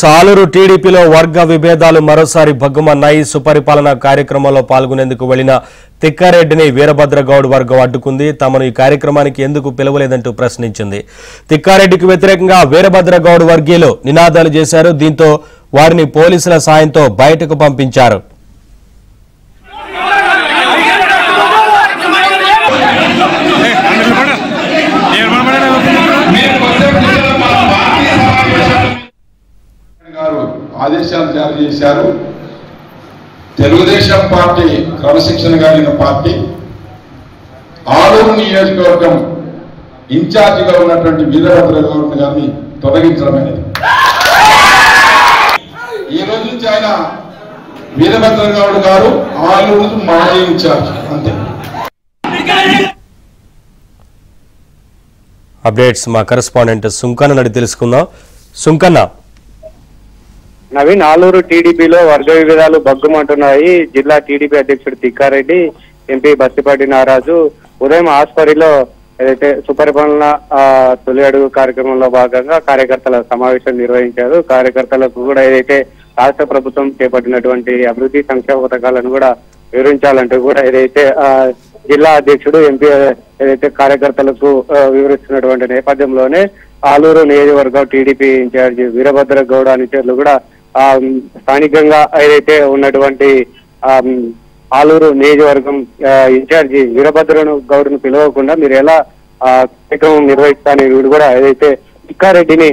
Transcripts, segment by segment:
సాలూరు టీడీపీలో వర్గ విభేదాలు మరోసారి భగ్గుమన్నాయి. సుపరిపాలన కార్యక్రమంలో పాల్గొనేందుకు వెళ్లిన తిక్కారెడ్డిని వీరభద్రగౌడ్ వర్గం అడ్డుకుంది. తమను ఈ కార్యక్రమానికి ఎందుకు పిలవలేదంటూ ప్రశ్నించింది. తిక్కారెడ్డికి వ్యతిరేకంగా వీరభద్రగౌడ్ వర్గీయులు నినాదాలు చేశారు. దీంతో వారిని పోలీసుల సాయంతో బయటకు పంపించారు. ఆదేశాలు జారీ చేశారు. తెలుగుదేశం పార్టీ క్రమశిక్షణ కలిగిన పార్టీ. ఆలూరు నియోజకవర్గం ఇన్ఛార్జిగా ఉన్నటువంటి వీరభద్రగౌడ్ గారిని తొలగించడం అనేది. ఈ రోజు నుంచి ఆయన వీరభద్రగౌడ్ గారు ఆలూరు మాజీ ఇన్ఛార్జ్ అంతే. అప్డేట్స్ మా కరెస్పాండెంట్ సుంకన్న నడి తెలుసుకుందాం. సుంకన్న, నవీన్, ఆలూరు టీడీపీలో వర్గ విభేదాలు భగ్గుమంటున్నాయి. జిల్లా టీడీపీ అధ్యక్షుడు తిక్కారెడ్డి, ఎంపీ బస్తిపాటి నారాజు ఉదయం ఆస్పరిలో ఏదైతే సుపరిపాలన తొలి అడుగు కార్యక్రమంలో భాగంగా కార్యకర్తల సమావేశం నిర్వహించారు. కార్యకర్తలకు కూడా ఏదైతే రాష్ట్ర ప్రభుత్వం చేపట్టినటువంటి అభివృద్ధి సంక్షేమ పథకాలను కూడా వివరించాలంటూ కూడా ఏదైతే జిల్లా అధ్యక్షుడు ఎంపీ ఏదైతే కార్యకర్తలకు వివరిస్తున్నటువంటి నేపథ్యంలోనే ఆలూరు నియోజకవర్గం టీడీపీ ఇన్ఛార్జి వీరభద్రగౌడ్ అనుచరులు కూడా స్థానికంగా ఏదైతే ఉన్నటువంటి ఆలూరు నియోజకవర్గం ఇన్ఛార్జి వీరభద్రగౌడ్ ను పిలవకుండా మీరు ఎలా కార్యక్రమం నిర్వహిస్తారని వీడు కూడా ఏదైతే తిక్కారెడ్డిని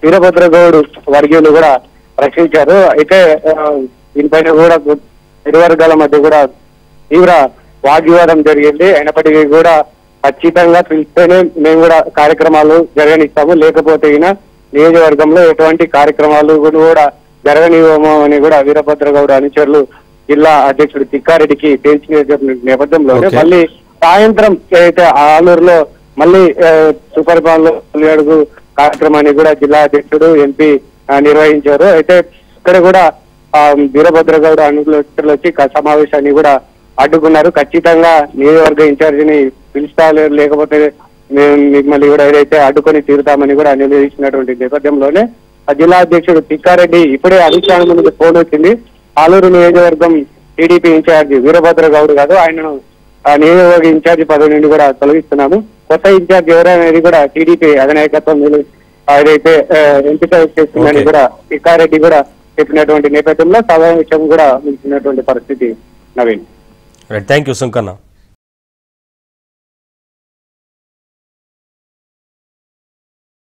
వీరభద్రగౌడ్ వర్గీయులు కూడా ప్రశ్నించారు. అయితే దీనిపైన కూడా ఇరు వర్గాల మధ్య కూడా తీవ్ర వాగ్వివాదం జరిగింది. అయినప్పటికీ కూడా ఖచ్చితంగా పిలిస్తేనే మేము కూడా కార్యక్రమాలు జరగనిస్తాము, లేకపోతే నియోజకవర్గంలో ఎటువంటి కార్యక్రమాలు కూడా జరగనివ్వము అని కూడా వీరభద్రగౌడ్ అనుచరులు జిల్లా అధ్యక్షుడు తిక్కారెడ్డికి తేల్చిన నేపథ్యంలోనే మళ్ళీ సాయంత్రం ఏదైతే ఆలూరులో మళ్ళీ సుపరిపాలనలో తొలి అడుగు కార్యక్రమాన్ని కూడా జిల్లా అధ్యక్షుడు ఎంపీ నిర్వహించారు. అయితే ఇక్కడ కూడా వీరభద్రగౌడ్ అనుచరులు వచ్చి సమావేశాన్ని కూడా అడ్డుకున్నారు. ఖచ్చితంగా నియోజకవర్గ ఇన్ఛార్జిని పిలుస్తా లేకపోతే మేము మిమ్మల్ని కూడా ఏదైతే అడ్డుకొని తీరుతామని కూడా నిలదీసినటువంటి నేపథ్యంలోనే జిల్లా అధ్యక్షుడు తిక్కారెడ్డి ఇప్పుడే అధిష్టానం ముందు ఫోన్ వచ్చింది. ఆలూరు నియోజకవర్గం టీడీపీ ఇన్ఛార్జి వీరభద్రగౌడ్ కాదు, ఆయనను నియోజకవర్గ ఇన్ఛార్జి పదవి నుండి కూడా తొలగిస్తున్నాము. కొత్త ఇన్ఛార్జి ఎవరనేది కూడా టీడీపీ అధినాయకత్వం ఏదైతే ఎంపిక చేస్తుందని కూడా తిక్కారెడ్డి కూడా చెప్పినటువంటి నేపథ్యంలో సమావేశం కూడా ముగిసినటువంటి పరిస్థితి. Naveen, thank you Sunkanna.